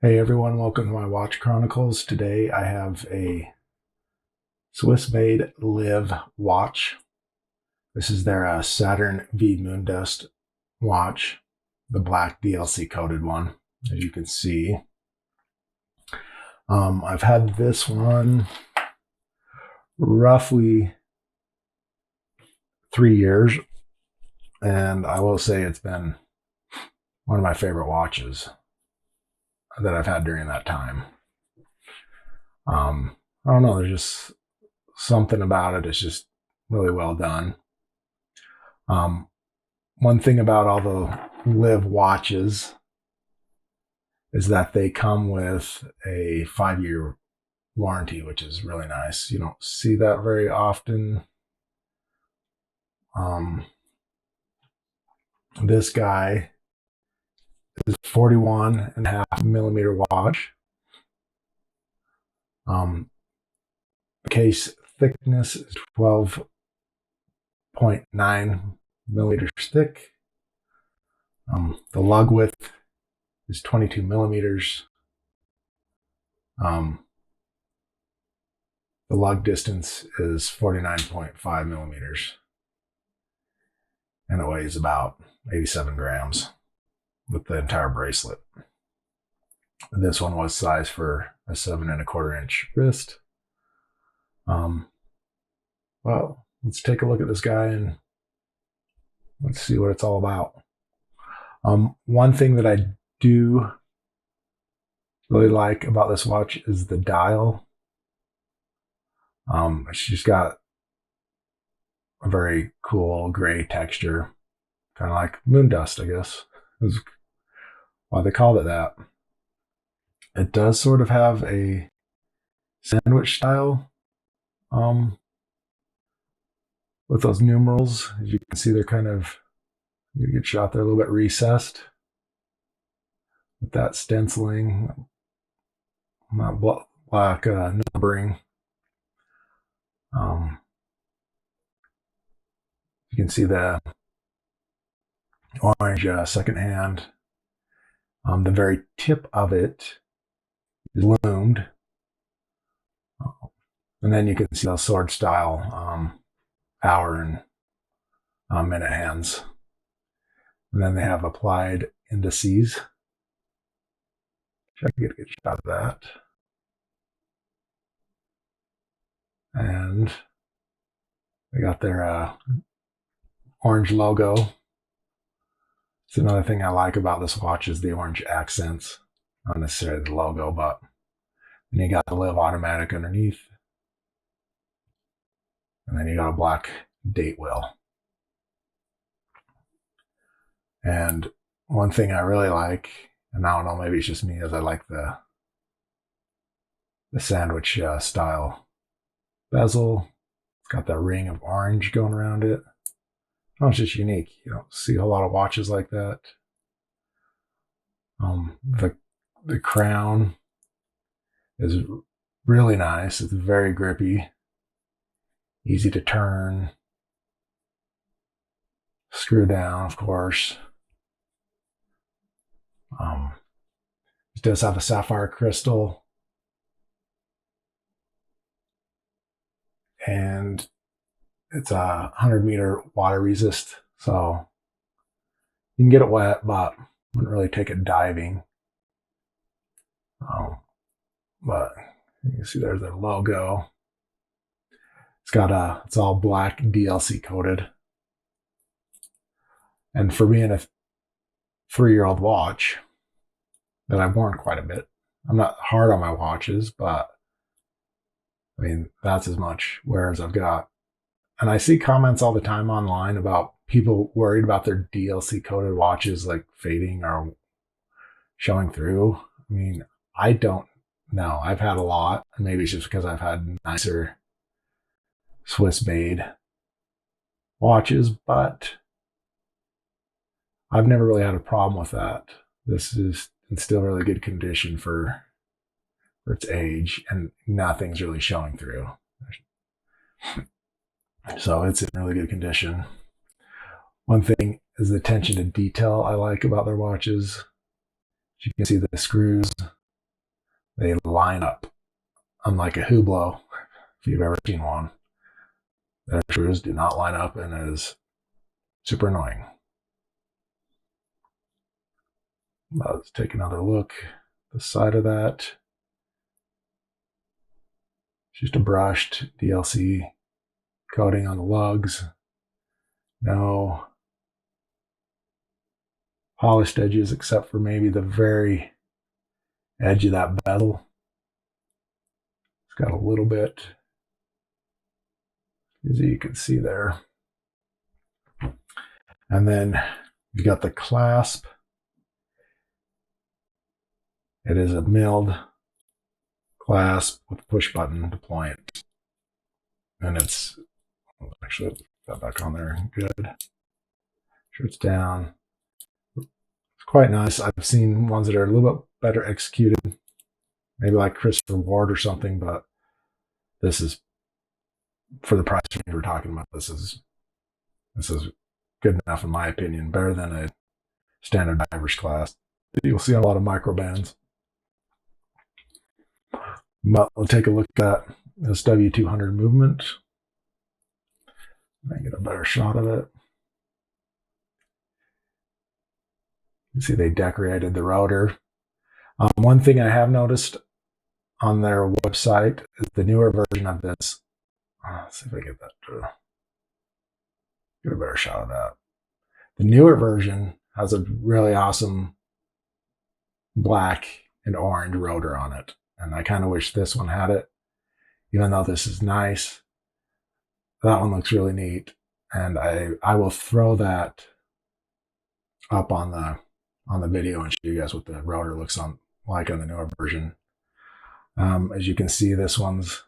Hey everyone, welcome to my Watch Chronicles. Today I have a Swiss-made LIV watch. This is their Saturn V Moon Dust watch, the black DLC coated one, as you can see. I've had this one roughly 3 years, and I will say it's been one of my favorite watches that I've had during that time. I don't know, there's just something about it. It's just really well done. One thing about all the LIV watches is that they come with a 5-year warranty, which is really nice. You don't see that very often. This guy is 41.5 millimeter watch. The case thickness is 12.9 millimeters thick. The lug width is 22 millimeters. The lug distance is 49.5 millimeters. And it weighs about 87 grams with the entire bracelet. This one was sized for a 7.25 inch wrist. Well, let's take a look at this guy and let's see what it's all about. One thing that I do really like about this watch is the dial. It's just got a very cool gray texture, kind of like moon dust, I guess is why they called it that. It does sort of have a sandwich style with those numerals. As you can see, they're kind of, you get shot there a little bit recessed with that stenciling, not black numbering. You can see the orange second hand. The very tip of it is loomed. And then you can see those sword style hour and minute hands. And then they have applied indices. Try to get a good shot of that. And they got their orange logo. It's another thing I like about this watch is the orange accents. Not necessarily the logo, but then you got the LIV automatic underneath. And then you got a black date wheel. And one thing I really like, and I don't know, maybe it's just me, is I like the sandwich style bezel. It's got that ring of orange going around it. Oh, it's just unique. You don't see a lot of watches like that. The crown is really nice. It's very grippy, easy to turn, screw down, of course. It does have a sapphire crystal, and it's a 100-meter water resist, so you can get it wet, but wouldn't really take it diving. But you can see there's their logo. It's all black DLC coated. And for being a 3-year-old watch that I've worn quite a bit, I'm not hard on my watches, but I mean, that's as much wear as I've got. And I see comments all the time online about people worried about their DLC coated watches like fading or showing through. I mean, I don't know. I've had a lot, and maybe it's just because I've had nicer Swiss made watches, but I've never really had a problem with that. This is in still really good condition for its age, and nothing's really showing through. So it's in really good condition. One thing is the attention to detail I like about their watches. You can see the screws they line up. Unlike a Hublot, if you've ever seen one, their screws do not line up, and it is super annoying. Let's take another look. The side of that, it's just a brushed DLC coating on the lugs. No polished edges except for maybe the very edge of that bezel. It's got a little bit, as you can see there. And then you got the clasp. It is a milled clasp with a push button to point. And it's actually got back on there. Good. Shirt's down. It's quite nice. I've seen ones that are a little bit better executed, maybe like Christopher Ward or something, but this is, for the price range we're talking about, this is good enough in my opinion, better than a standard diver's class. You'll see a lot of micro bands. But we'll take a look at this W200 movement. I get a better shot of it. You see they decorated the rotor. One thing I have noticed on their website is the newer version of this. Let's see if I get that to get a better shot of that. The newer version has a really awesome black and orange rotor on it. And I kind of wish this one had it. Even though this is nice, that one looks really neat. And I will throw that up on the video and show you guys what the rotor looks like on the newer version. As you can see, this one's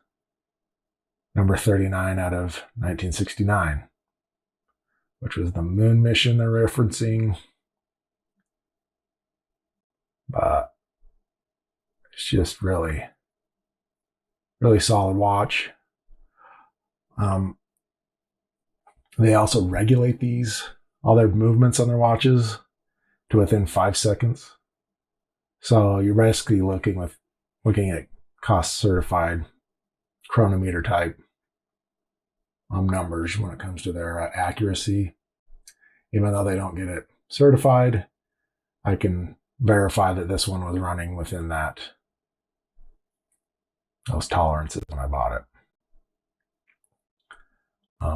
number 39 out of 1969, which was the moon mission they're referencing. But it's just really, really solid watch. They also regulate all their movements on their watches to within 5 seconds. So you're basically looking at cost certified chronometer type numbers when it comes to their accuracy. Even though they don't get it certified, I can verify that this one was running within those tolerances when I bought it.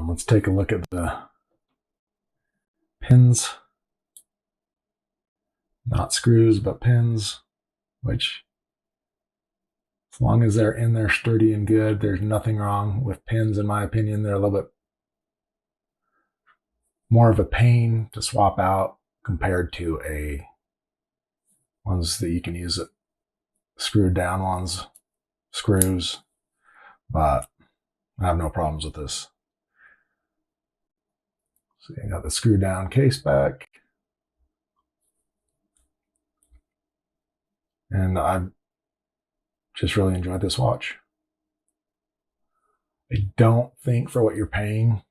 Let's take a look at the pins. Not screws, but pins, which, as long as they're in there sturdy and good, there's nothing wrong with pins, in my opinion. They're a little bit more of a pain to swap out compared to ones that you can use it screwed down ones, screws, but I have no problems with this. So you got the screw down case back. And I've just really enjoyed this watch. I don't think for what you're paying,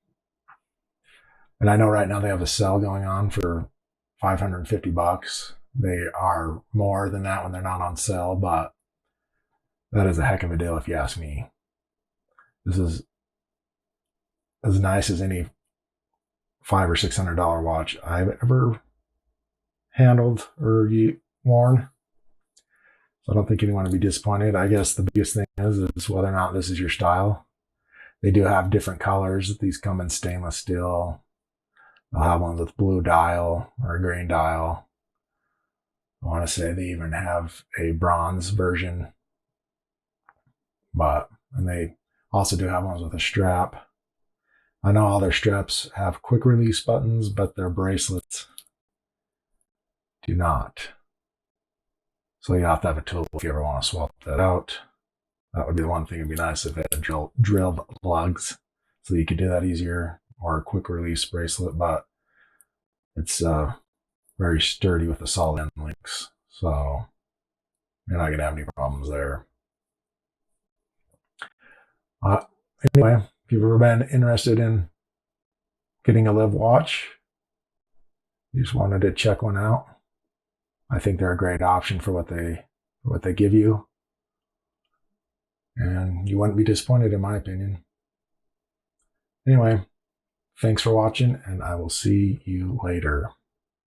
and I know right now they have a sale going on for $550. They are more than that when they're not on sale, but that is a heck of a deal if you ask me. This is as nice as any $500 or $600 watch I've ever handled or worn. So I don't think anyone would be disappointed. I guess the biggest thing is whether or not this is your style. They do have different colors. These come in stainless steel. They'll have ones with blue dial or a green dial. I want to say they even have a bronze version. And they also do have ones with a strap. I know all their straps have quick release buttons, but their bracelets do not. So you have to have a tool if you ever want to swap that out. That would be the one thing. It'd be nice if they had drilled lugs so you could do that easier, or a quick release bracelet, but it's very sturdy with the solid end links. So you're not going to have any problems there. Anyway, if you've ever been interested in getting a LIV watch, you just wanted to check one out, I think they're a great option for what they give you. and you wouldn't be disappointed, in my opinion. Anyway, thanks for watching, and I will see you later.